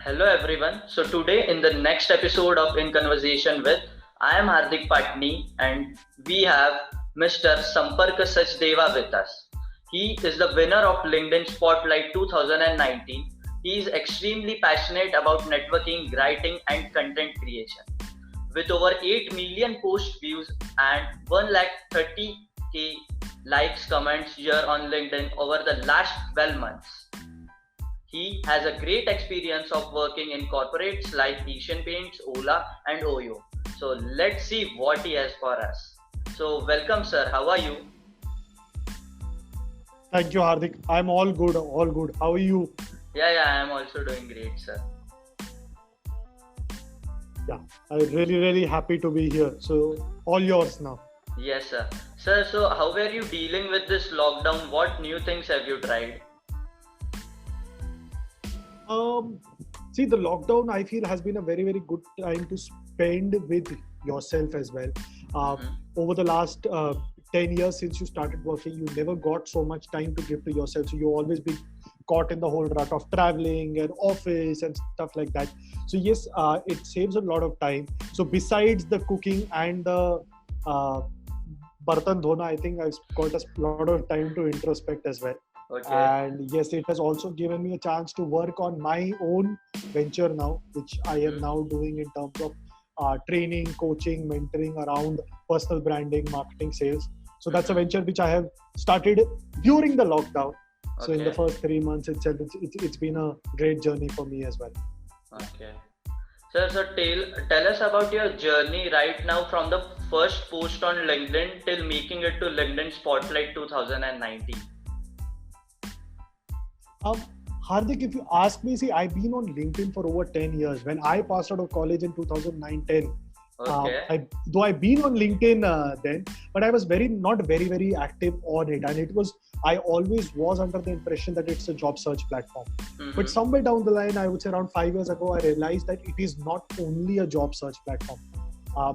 Hello everyone. So today in the next episode of In Conversation with, I am Hardik Patni and we have Mr. Sampark Sachdeva with us. He is the winner of LinkedIn Spotlight 2019. He is extremely passionate about networking, writing and content creation. With over 8 million post views and 1 lakh 30k likes comments here on LinkedIn over the last 12 months. He has a great experience of working in corporates like Asian Paints, Ola, and Oyo. So let's see what he has for us. So welcome, sir. How are you? Thank you, Hardik. I'm all good, all good. How are you? Yeah, I am also doing great, sir. Yeah, I'm really happy to be here. So, all yours now. Yes, sir. Sir, so how were you dealing with this lockdown? What new things have you tried? Um, See, the lockdown I feel has been a very good time to spend with yourself as well. Uh, Mm-hmm. Over the last 10 years since you started working, you never got so much time to give to yourself. So you always be caught in the whole rut of traveling and office and stuff like that. So yes, it saves a lot of time. So besides the cooking and the uh, bartan dhona, I think I've got a lot of time to introspect as well. Okay. And yes, it has also given me a chance to work on my own venture now, which I am Mm-hmm. now doing in terms of training, coaching, mentoring around personal branding, marketing, sales. So that's a Mm-hmm. venture which I have started during the lockdown. So in the Okay. first 3 months itself, it's been a great journey for me as well. Okay. Sir, so tell us about your journey right now from the first post on LinkedIn till making it to LinkedIn Spotlight 2019. Um, Hardik, if you ask me, see, I've been on LinkedIn for over 10 years. When I passed out of college in 2009-10, Okay. though I've been on LinkedIn then, but I was not very active on it. And it was, I always was under the impression that it's a job search platform. But Mm-hmm. somewhere down the line, I would say around 5 years ago, I realized that it is not only a job search platform. Uh,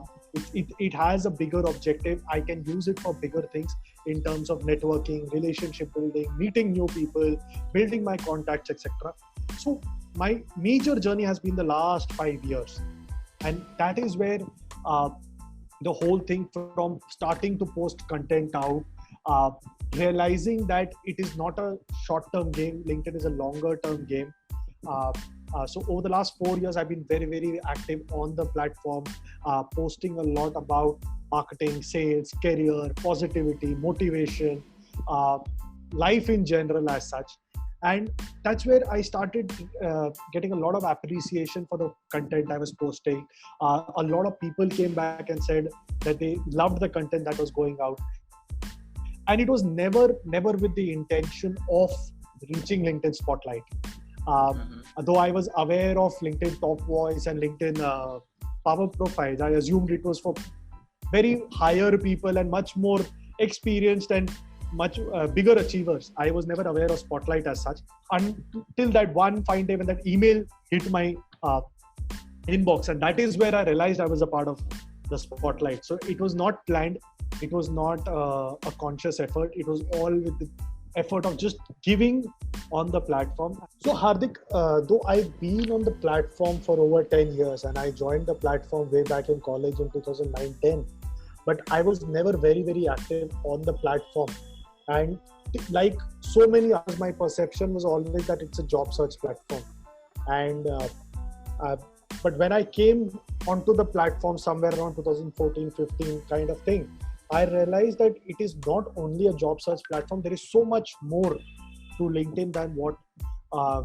it has a bigger objective. I can use it for bigger things in terms of networking, relationship building, meeting new people, building my contacts, etc. So my major journey has been the last 5 years, and that is where uh, the whole thing from starting to post content out, uh, realizing that it is not a short-term game. LinkedIn is a longer-term game. uh, so over the last 4 years, I've been very active on the platform, posting a lot about marketing, sales, career, positivity, motivation, uh, life in general as such. And that's where I started getting a lot of appreciation for the content I was posting. A lot of people came back and said that they loved the content that was going out, and it was never with the intention of reaching LinkedIn Spotlight. Mm-hmm. Though I was aware of LinkedIn Top Voice and LinkedIn Power Profiles, I assumed it was for very higher people and much more experienced and much bigger achievers. I was never aware of Spotlight as such until that one fine day when that email hit my uh, inbox, and that is where I realized I was a part of the Spotlight. So it was not planned, it was not a conscious effort, it was all with the effort of just giving on the platform. So Hardik, though I've been on the platform for over 10 years and I joined the platform way back in college in 2009-10, but I was never very active on the platform. And like so many others, my perception was always that it's a job search platform. And uh, but when I came onto the platform somewhere around 2014-15 kind of thing, I realized that it is not only a job search platform. There is so much more to LinkedIn than what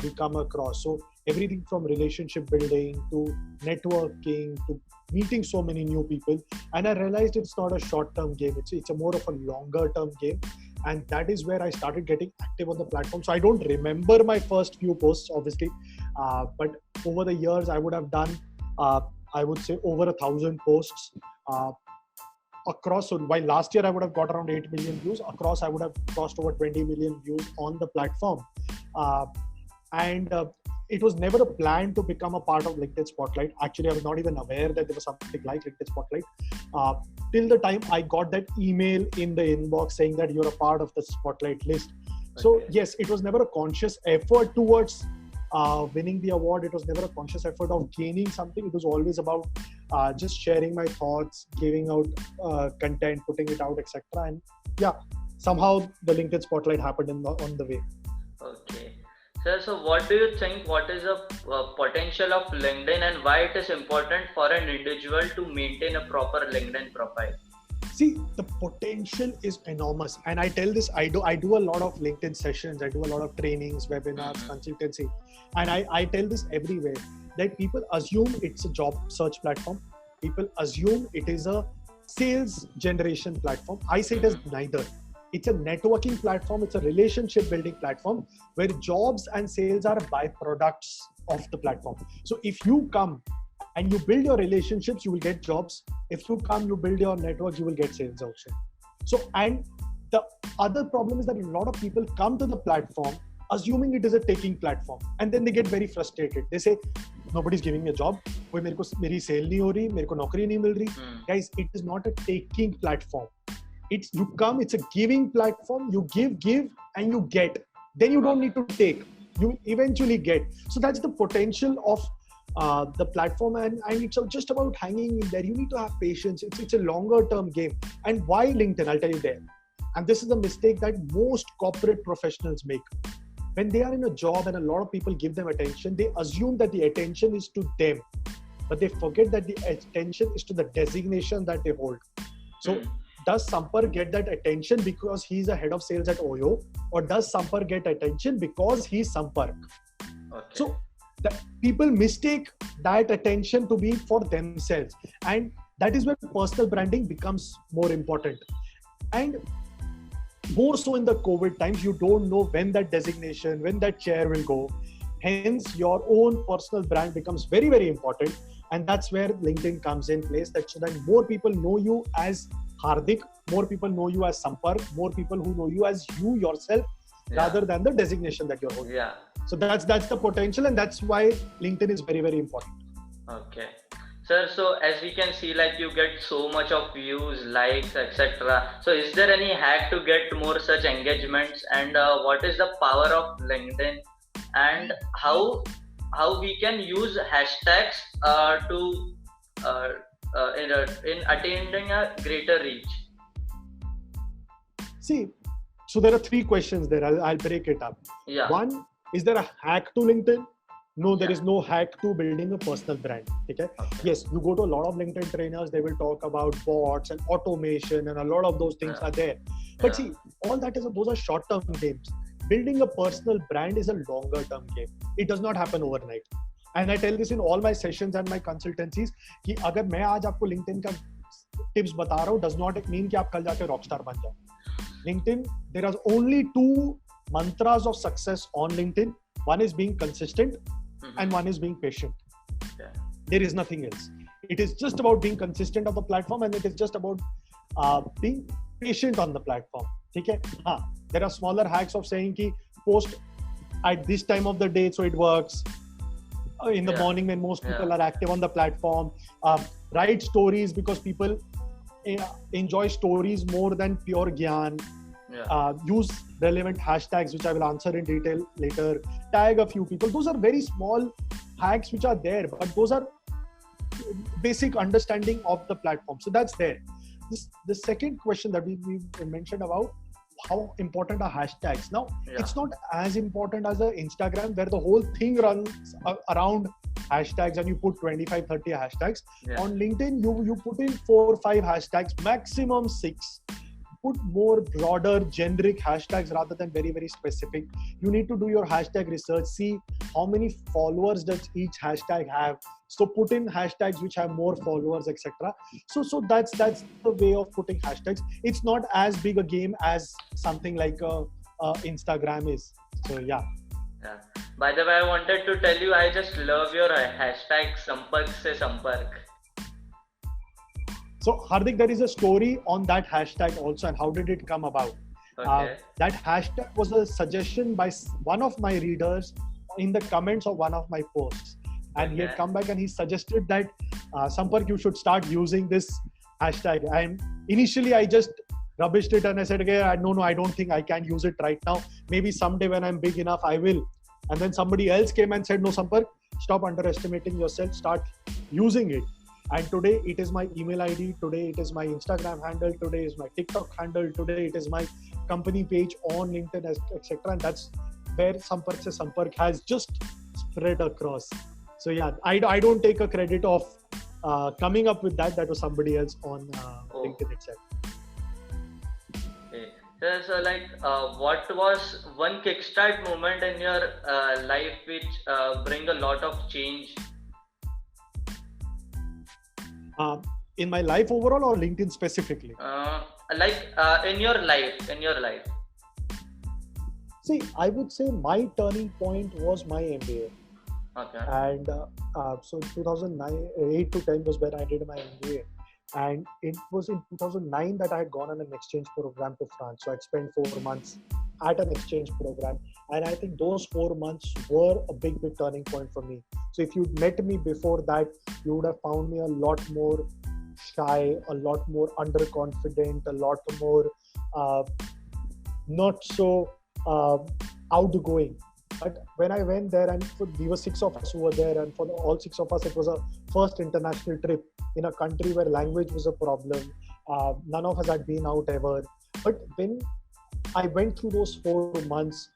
we come across. So everything from relationship building to networking to meeting so many new people. And I realized it's not a short-term game. It's a more of a longer-term game. And that is where I started getting active on the platform. So I don't remember my first few posts, obviously, but over the years I would have done, uh, I would say, over 1,000 posts. Uh, Across. So while last year I would have got around 8 million views, across I would have crossed over 20 million views on the platform. uh, and it was never a plan to become a part of LinkedIn Spotlight. Actually, I was not even aware that there was something like LinkedIn Spotlight uh, till the time I got that email in the inbox saying that you're a part of the spotlight list. So yes, it was never a conscious effort towards winning the award. It was never a conscious effort of gaining something. It was always about just sharing my thoughts, giving out content, putting it out, etc. And yeah, somehow the LinkedIn spotlight happened on the way. Okay. Sir, so what do you think, what is the potential of LinkedIn and why it is important for an individual to maintain a proper LinkedIn profile? See, the potential is enormous. And I tell this, I do a lot of LinkedIn sessions, I do a lot of trainings, webinars, consultancy. And I tell this everywhere that people assume it's a job search platform. People assume it is a sales generation platform. I say it as neither. It's a networking platform. It's a relationship building platform where jobs and sales are byproducts of the platform. So if you come and you build your relationships, you will get jobs. If you come, you build your network, you will get sales also. So, and the other problem is that a lot of people come to the platform assuming it is a taking platform, and then they get very frustrated. They say, nobody's giving me a job. Meri sale nahi ho rahi, mereko naukri nahi mil rahi. Guys, it is not a taking platform. It's you come, it's a giving platform. You give, and you get. Then you don't need to take. You eventually get. So that's the potential of the platform, and it's just about hanging in there. You need to have patience. It's a longer term game. And why LinkedIn? I'll tell you there. And this is the mistake that most corporate professionals make. When they are in a job and a lot of people give them attention, they assume that the attention is to them, but they forget that the attention is to the designation that they hold. So does Sampark get that attention because he's a head of sales at Oyo, or does Sampark get attention because he's Sampark? Okay. So the people mistake that attention to be for themselves, and that is where personal branding becomes more important. And more so in the COVID times, you don't know when that designation, when that chair will go. Hence, your own personal brand becomes very, very important. And that's where LinkedIn comes in place, that so that more people know you as Hardik, more people know you as Sampark, more people who know you as you yourself, rather than the designation that you're holding. Yeah. So that's the potential, and that's why LinkedIn is very, very important. Okay. Sir, so as we can see, like you get so much of views, likes, etc. So is there any hack to get more such engagements, and what is the power of LinkedIn, and how we can use hashtags in attaining a greater reach? See, so there are three questions there. I'll break it up. Yeah. One, is there a hack to LinkedIn? No, there is no hack to building a personal brand. Okay? Yes, you go to a lot of LinkedIn trainers, they will talk about bots and automation, and a lot of those things are there. But see, all that those are short-term games. Building a personal brand is a longer-term game. It does not happen overnight. And I tell this in all my sessions and my consultancies, कि अगर मैं आज आपको LinkedIn का tips बता रहा हूँ, does not mean कि आप कल जाके rockstar बन जाओ. LinkedIn, there are only two mantras of success on LinkedIn. One is being consistent, and one is being patient. Yeah. There is nothing else. It is just about being consistent on the platform, and it is just about being patient on the platform. Okay? There are smaller hacks of saying ki post at this time of the day so it works. In the morning when most people are active on the platform. Write stories because people enjoy stories more than pure gyan. Use relevant hashtags, which I will answer in detail later. Tag a few people. Those are very small hacks which are there, but those are basic understanding of the platform. So that's there. The second question that we mentioned about how important are hashtags. Now, it's not as important as Instagram, where the whole thing runs around hashtags and you put 25, 30 hashtags. On LinkedIn, you put in 4 or 5 hashtags, maximum 6. Put more broader generic hashtags rather than very, very specific. You need to do your hashtag research, see how many followers does each hashtag have. So put in hashtags which have more followers, etc. So that's the way of putting hashtags. It's not as big a game as something like Instagram is. So yeah. By the way, I wanted to tell you, I just love your hashtag Sampark se Sampark. So Hardik, there is a story on that hashtag also, and how did it come about? That hashtag was a suggestion by one of my readers in the comments of one of my posts. And he had come back and he suggested that Sampark, you should start using this hashtag. I just rubbished it and I said, okay, no, I don't think I can use it right now. Maybe someday when I'm big enough, I will. And then somebody else came and said, no, Sampark, stop underestimating yourself, start using it. And today it is my email ID, today it is my Instagram handle, today is my TikTok handle, today it is my company page on LinkedIn, etc. And that's where Sampark Se Sampark has just spread across. So yeah, I don't take a credit of coming up with that. That was somebody else on LinkedIn itself. Okay. So what was one kickstart moment in your life which bring a lot of change? In my life overall or LinkedIn specifically? In your life. See, I would say my turning point was my MBA. Okay. And so 2008 to 10 was where I did my MBA. And it was in 2009 that I had gone on an exchange program to France. So I'd spent 4 months at an exchange program. And I think those 4 months were a big turning point for me. So if you'd met me before that, you would have found me a lot more shy, a lot more underconfident, a lot more not so outgoing. But when I went there, and we were 6 of us who were there, and for all 6 of us, it was a first international trip in a country where language was a problem. None of us had been out ever. But when I went through those 4 months,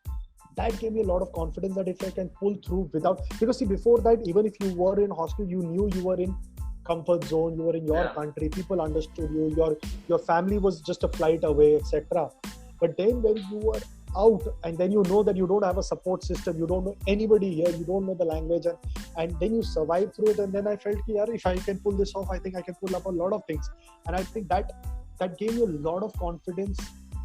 that gave me a lot of confidence that if I can pull through without, because see, before that, even if you were in hostel, you knew you were in comfort zone, you were in your country, people understood you, your family was just a flight away, etc. But then when you were out, and then you know that you don't have a support system, you don't know anybody here, you don't know the language, and then you survive through it. And then I felt, if I can pull this off, I think I can pull up a lot of things. And I think that gave me a lot of confidence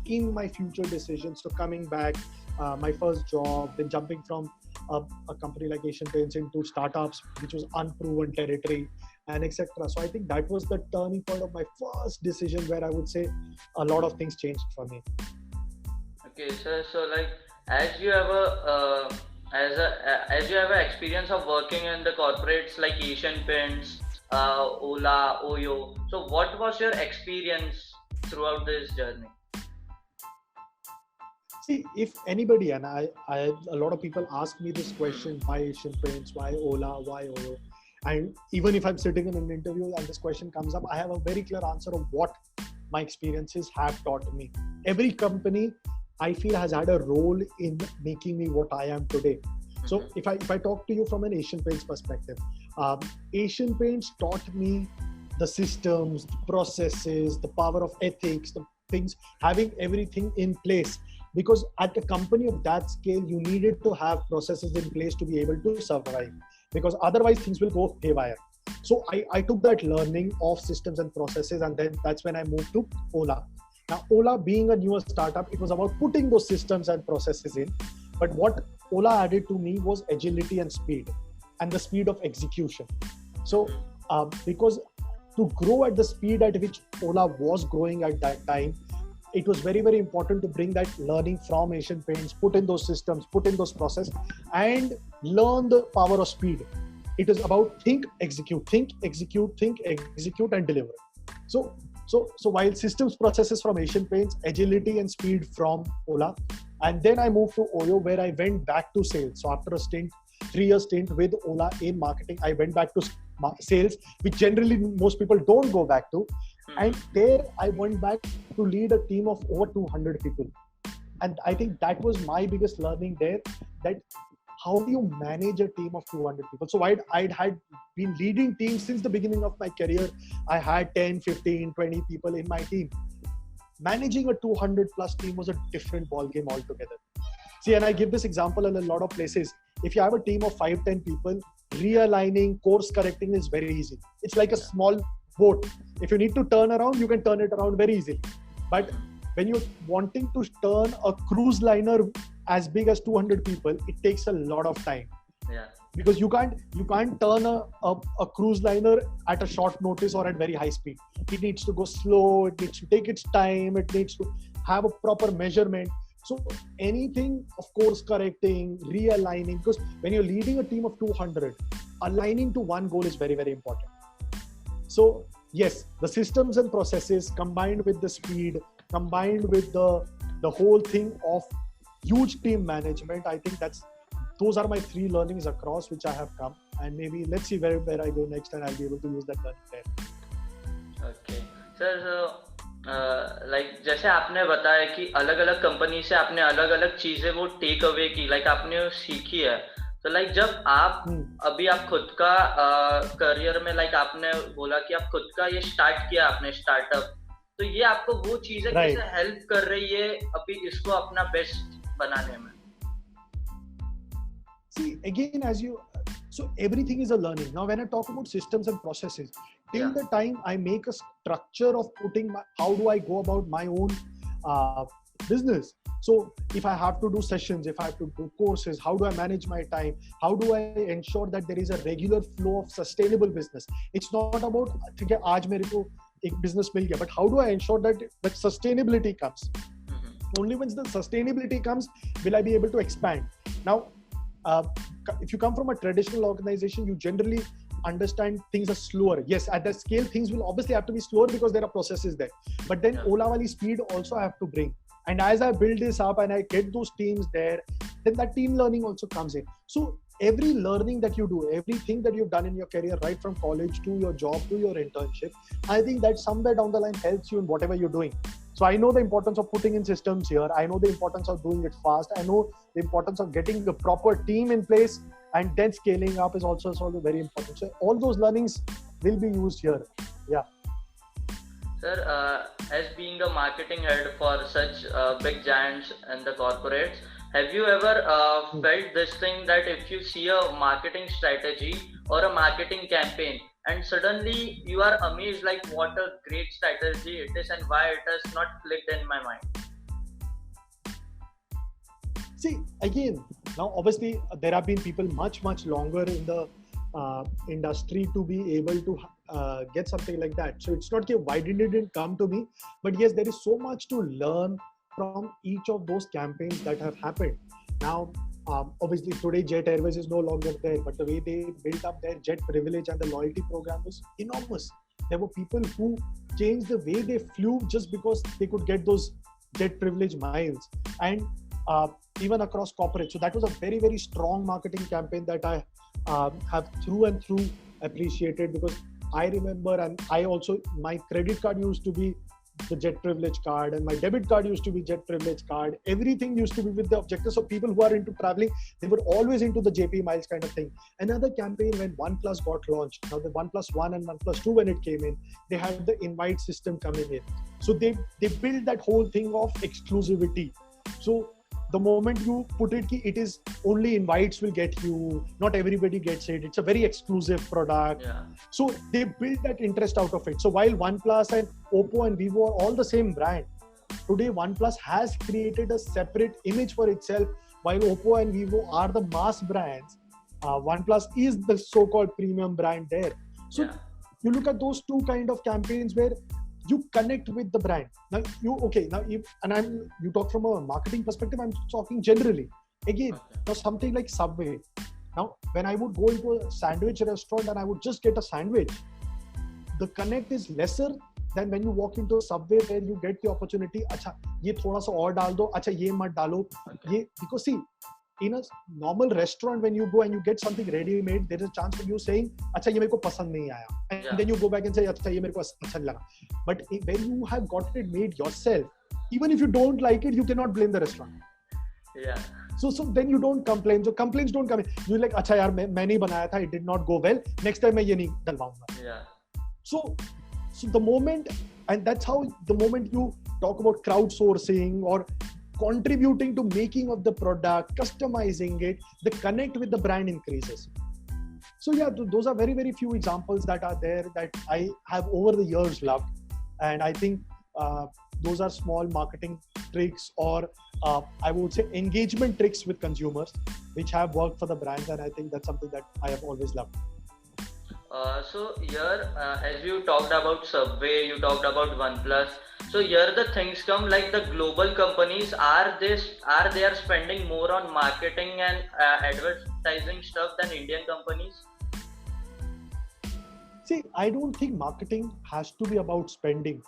in my future decisions. So coming back, my first job, then jumping from a company like Asian Paints into startups, which was unproven territory, and etc. So I think that was the turning point of my first decision, where I would say a lot of things changed for me. Okay, so like, as you have a experience of working in the corporates like Asian Paints, Ola, Oyo. So what was your experience throughout this journey? See, if anybody, and I a lot of people ask me this question: why Asian Paints, why Ola, why Oyo? And even if I'm sitting in an interview and this question comes up, I have a very clear answer of what my experiences have taught me. Every company, I feel, has had a role in making me what I am today. So if I talk to you from an Asian Paints perspective, Asian Paints taught me the systems, the processes, the power of ethics, the things, having everything in place. Because at a company of that scale, you needed to have processes in place to be able to survive. Because otherwise things will go haywire. So I took that learning of systems and processes, and then that's when I moved to Ola. Now, Ola being a newer startup, it was about putting those systems and processes in. But what Ola added to me was agility and speed, and the speed of execution. So because to grow at the speed at which Ola was growing at that time, it was very, very important to bring that learning from Asian Paints, put in those systems, put in those processes, and learn the power of speed. It is about think, execute, and deliver. So while systems, processes from Asian Paints, agility and speed from Ola, and then I moved to Oyo, where I went back to sales. So after a 3-year stint with Ola in marketing, I went back to sales, which generally most people don't go back to. And there I went back to lead a team of over 200 people. And I think that was my biggest learning there, that how do you manage a team of 200 people? So I'd had been leading teams since the beginning of my career. I had 10, 15, 20 people in my team. Managing a 200 plus team was a different ballgame altogether. See, and I give this example in a lot of places. If you have a team of 5-10 people, realigning, course correcting is very easy. It's like a small boat. If you need to turn around, you can turn it around very easily. But when you're wanting to turn a cruise liner as big as 200 people, it takes a lot of time. Yeah. Because you can't turn a cruise liner at a short notice or at very high speed. It needs to go slow, it needs to take its time, it needs to have a proper measurement. So anything of course correcting, realigning, because when you're leading a team of 200, aligning to one goal is very, very important. So yes, the systems and processes combined with the speed, combined with the whole thing of huge team management, I think those are my 3 learnings across which I have come, and maybe let's see where I go next, and I'll be able to use that learning there. Okay. Sir like जैसे आपने बताया कि अलग अलग company से आपने अलग अलग चीजें वो टेक अवे की, लाइक आपने वो सीखी है, तो लाइक जब आप अभी आप खुद का करियर में लाइक आपने बोला कि आप खुद का ये स्टार्ट किया आपने स्टार्टअप, तो ये आपको वो चीजें कैसे हेल्प कर रही है अभी इसको अपना बेस्ट बनाने में? See, again, so everything is a learning. Now, when I talk about systems and processes, till the time I make a structure of how do I go about my own business. So if I have to do sessions, if I have to do courses, how do I manage my time? How do I ensure that there is a regular flow of sustainable business? It's not about, ठीक है, आज मेरे को एक business मिल गया, but how do I ensure that sustainability comes? Only once the sustainability comes, will I be able to expand. Now, if you come from a traditional organization, you generally understand things are slower. Yes, at that scale, things will obviously have to be slower because there are processes there. But then Ola wali speed also I have to bring. And as I build this up and I get those teams there, then that team learning also comes in. So every learning that you do, everything that you've done in your career, right from college to your job to your internship, I think that somewhere down the line helps you in whatever you're doing. So I know the importance of putting in systems here. I know the importance of doing it fast. I know the importance of getting the proper team in place, and then scaling up is also very important. So all those learnings will be used here. Yeah. Sir, as being a marketing head for such big giants and the corporates, have you ever felt this thing that if you see a marketing strategy or a marketing campaign and suddenly you are amazed like what a great strategy it is and why it has not clicked in my mind? See, again, now obviously there have been people much longer in the industry to be able to get something like that. So it's not why didn't it come to me, but yes, there is so much to learn from each of those campaigns that have happened. Now, obviously today Jet Airways is no longer there, but the way they built up their jet privilege and the loyalty program was enormous. There were people who changed the way they flew just because they could get those jet privilege miles, and even across corporate. So that was a very strong marketing campaign that I have through and through appreciated, because I remember, and I also, my credit card used to be the jet privilege card, and my debit card used to be jet privilege card. Everything used to be with the objective. So people who are into traveling, they were always into the JP miles kind of thing. Another campaign when OnePlus got launched, now the OnePlus One and OnePlus Two, when it came in, they had the invite system coming in. So they built that whole thing of exclusivity. So the moment you put it is only invites will get you, not everybody gets it. It's a very exclusive product. Yeah. So they built that interest out of it. So while OnePlus and Oppo and Vivo are all the same brand, today OnePlus has created a separate image for itself. While Oppo and Vivo are the mass brands, OnePlus is the so-called premium brand there. So you look at those two kind of campaigns where you connect with the brand. Now you talk from a marketing perspective, I'm talking generally. Again, now something like Subway. Now, when I would go into a sandwich restaurant and I would just get a sandwich, the connect is lesser than when you walk into a Subway where you get the opportunity, acha, ye thoda sa aur dal do, acha, ye mat dalo. Ye, because see, in a normal restaurant, when you go and you get something ready-made, there is a chance of you saying, acha, ye mereko pasand nahi aaya. And then you go back and say, acha, ye mereko acha nahi laga. But when you have got it made yourself, even if you don't like it, you cannot blame the restaurant. Yeah. So then you don't complain. So complaints don't come in. You're like, acha yaar, main nahi banaya tha, it did not go well. Next time main ye nahi dalwaunga. Yeah. So the moment, and that's how the moment you talk about crowdsourcing or contributing to making of the product, customizing it, the connect with the brand increases. So yeah, those are very few examples that are there that I have over the years loved. And I think those are small marketing tricks, or I would say engagement tricks with consumers, which have worked for the brands. And I think that's something that I have always loved. So here, as you talked about Subway, you talked about OnePlus. So here the things come, like the global companies are they spending more on marketing and advertising stuff than Indian companies? See, I don't think marketing has to be about spending.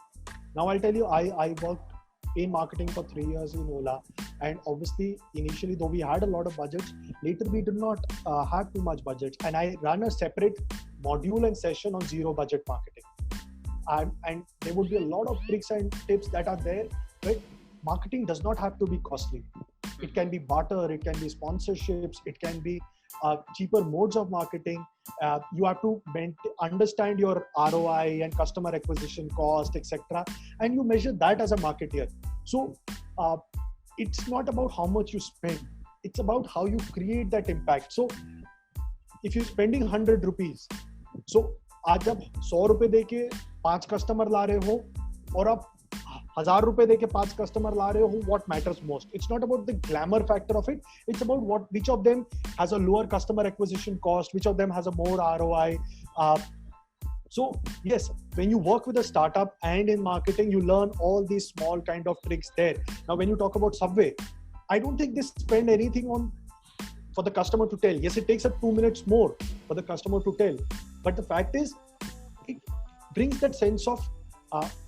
Now I'll tell you, I worked in marketing for 3 years in Ola, and obviously initially though we had a lot of budgets, later we did not have too much budget, and I run a separate module and session on zero budget marketing. And there would be a lot of tricks and tips that are there, but marketing does not have to be costly. It can be barter, it can be sponsorships, it can be cheaper modes of marketing. You have to understand your ROI and customer acquisition cost, etc., and you measure that as a marketeer. So it's not about how much you spend, it's about how you create that impact. So if you're spending 100 rupees, so आज आप 100 रुपए देके 5 customer ला रहे हो और आप 1000 रुपए देके 5 कस्टमर ला रहे हो, what matters most? It's not about the glamour factor of it. It's about which of them has a lower customer acquisition cost, which of them has a more ROI. So yes, when you work with a startup and in marketing, you learn all these small kind of tricks there. Now, when you talk about Subway, I don't think they spend anything on for the customer to tell. Yes, it takes up 2 minutes more for the customer to tell. But the fact is, it brings that sense of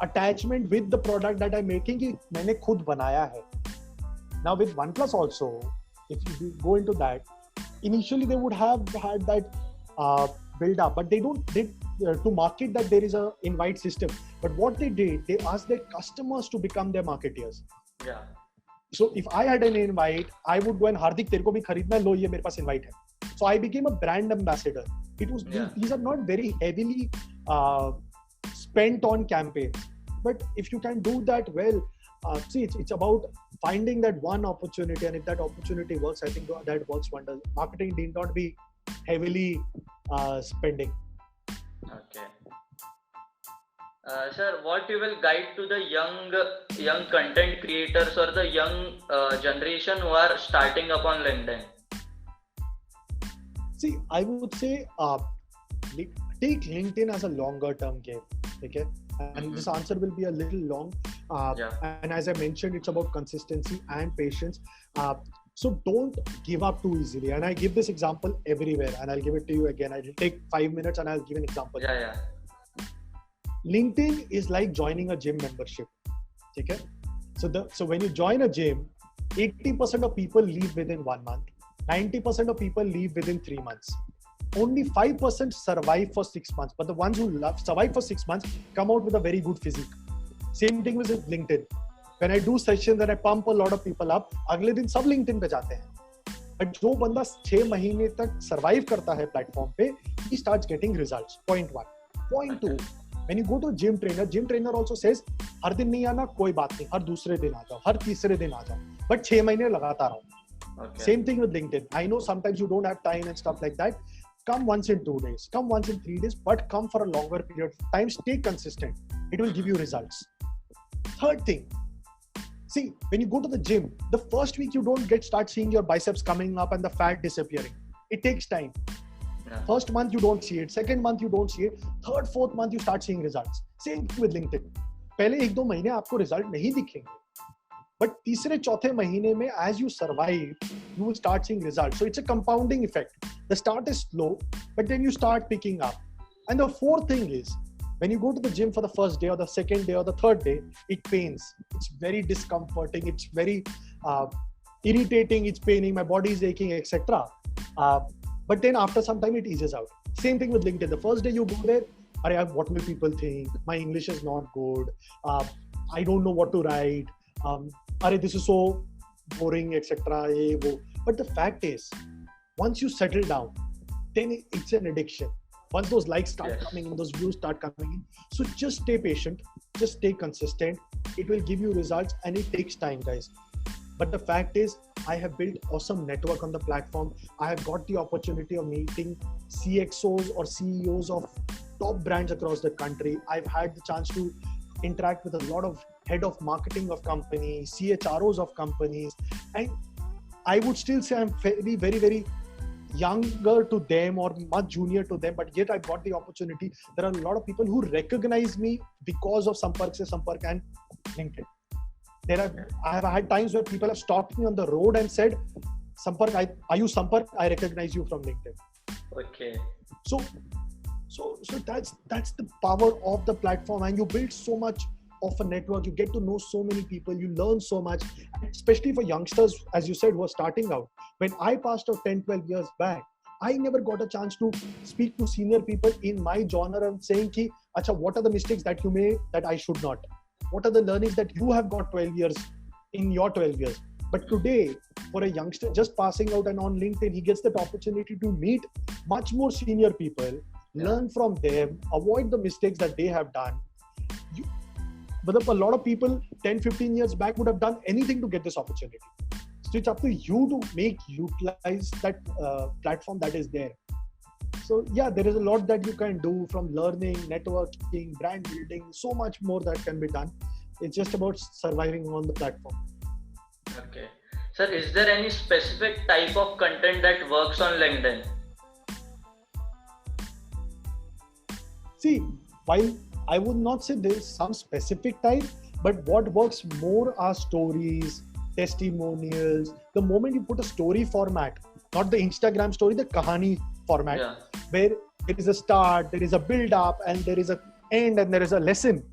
attachment with the product that I'm making. कि मैंने खुद बनाया है. Now with OnePlus also, if you go into that, initially they would have had that build up, but they did to market that there is a invite system. But what they did, they asked their customers to become their marketeers. Yeah. So if I had an invite, I would go and Hardik, तेरे को भी खरीदना है, लो ये मेरे पास invite है. So I became a brand ambassador. It was these are not very heavily spent on campaigns, but if you can do that well, see, it's about finding that one opportunity, and if that opportunity works, I think that works wonders. Marketing need not be heavily spending. Okay. Sir, what you will guide to the young content creators or the young generation who are starting up on LinkedIn? See, I would say take LinkedIn as a longer term game. Okay, and this answer will be a little long. And as I mentioned, it's about consistency and patience. So don't give up too easily. And I give this example everywhere, and I'll give it to you again. I'll take 5 minutes and I'll give an example. Yeah. LinkedIn is like joining a gym membership. Okay? So when you join a gym, 80% of people leave within 1 month. 90% of people leave within 3 months. Only 5% survive for 6 months. But the ones who survive for 6 months come out with a very good physique. Same thing with LinkedIn. When I do sessions and I pump a lot of people up, अगले दिन सब LinkedIn पे जाते हैं. But जो बंदा 6 महीने तक survive करता है platform पे, he starts getting results. Point 1. Point 2. When you go to a gym trainer also says, हर दिन नहीं आना, कोई बात नहीं, हर दूसरे दिन आ जाओ, हर तीसरे दिन आ जाओ. But 6 महीने लगातार आओ. Okay. Same thing with LinkedIn. I know sometimes you don't have time and stuff like that. Come once in 2 days, come once in 3 days, but come for a longer period of time. Stay consistent. It will give you results. Third thing, see, when you go to the gym, the first week you don't start seeing your biceps coming up and the fat disappearing. It takes time. Yeah. First month you don't see it. Second month you don't see it. Third, fourth month you start seeing results. Same thing with LinkedIn. पहले 1-2 महीने आपको result नहीं दिखेंगे. But तीसरे चौथे महीने में, as you survive, you will start seeing results. So it's a compounding effect. The start is slow, but then you start picking up. And the fourth thing is, when you go to the gym for the first day or the second day or the third day, it pains. It's very discomforting. It's very irritating. It's paining. My body is aching, etc. But then after some time, it eases out. Same thing with LinkedIn. The first day you go there, what will people think? My English is not good. I don't know what to write. This is so boring, etc. But the fact is, once you settle down, then it's an addiction. Once those likes start coming in, those views start coming in. So just stay patient, just stay consistent. It will give you results, and it takes time, guys. But the fact is, I have built awesome network on the platform. I have got the opportunity of meeting CXOs or CEOs of top brands across the country. I've had the chance to interact with a lot of head of marketing of companies, CHROs of companies. And I would still say I'm very, very, very younger to them or much junior to them, but yet I got the opportunity. There are a lot of people who recognize me because of Sampark Se Sampark and LinkedIn. I have had times where people have stopped me on the road and said, Sampark, are you Sampark? I recognize you from LinkedIn. Okay. So So that's the power of the platform, and you build so much of a network. You get to know so many people. You learn so much, especially for youngsters, as you said, who are starting out. When I passed out 10, 12 years back, I never got a chance to speak to senior people in my genre and saying, ki, Acha, what are the mistakes that you made that I should not? What are the learnings that you have got 12 years in your 12 years? But today, for a youngster just passing out and on LinkedIn, he gets that opportunity to meet much more senior people, learn from them, avoid the mistakes that they have done. But a lot of people 10, 15 years back would have done anything to get this opportunity. So it's up to you to utilize that platform that is there. So yeah, there is a lot that you can do, from learning, networking, brand building, so much more that can be done. It's just about surviving on the platform. Okay. Sir, is there any specific type of content that works on LinkedIn? See, while I would not say there is some specific type, but what works more are stories, testimonials. The moment you put a story format, not the Instagram story, the Kahani format, where there is a start, there is a build up, and there is a end, and there is a lesson,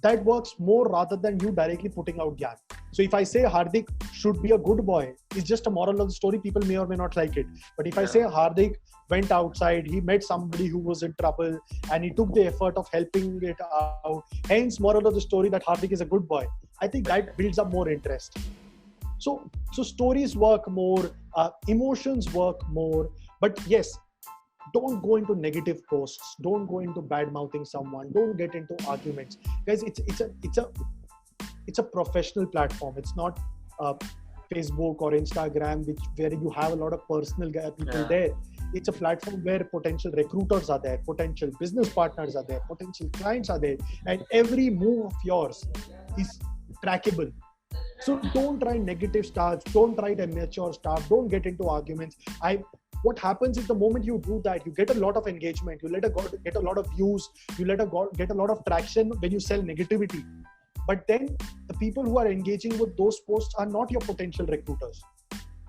that works more rather than you directly putting out gyan. So if I say Hardik should be a good boy, it's just a moral of the story. People may or may not like it. But if I say Hardik went outside, he met somebody who was in trouble, and he took the effort of helping it out, hence moral of the story that Hardik is a good boy, I think that builds up more interest. So stories work more, emotions work more. But yes, don't go into negative posts, don't go into bad mouthing someone, don't get into arguments, guys. It's a professional platform. It's not Facebook or Instagram, where you have a lot of personal people there. It's a platform where potential recruiters are there, potential business partners are there, potential clients are there, and every move of yours is trackable. So don't try negative stuff, don't try immature stuff, don't get into arguments. What happens is, the moment you do that, you get a lot of engagement, you get a lot of views, you get a lot of traction when you sell negativity. But then the people who are engaging with those posts are not your potential recruiters.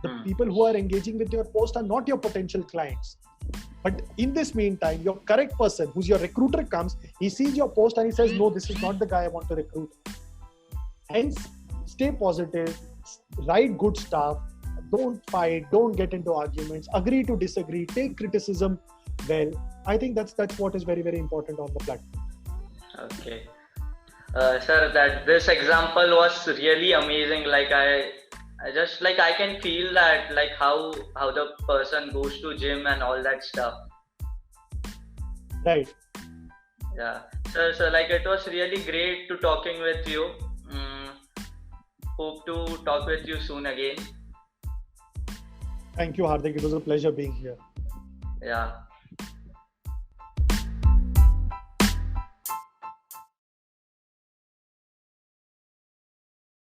The people who are engaging with your post are not your potential clients. But in this meantime, your correct person, who's your recruiter, comes, he sees your post and he says, no, this is not the guy I want to recruit. Hence, stay positive, write good stuff, don't fight, don't get into arguments, agree to disagree, take criticism well. I think that's what is very, very important on the platform. Okay. Sir, that this example was really amazing. Like I can feel that, like how the person goes to gym and all that stuff. Right. Yeah. So like it was really great to talking with you. Hope to talk with you soon again. Thank you, Hardik. It was a pleasure being here. Yeah.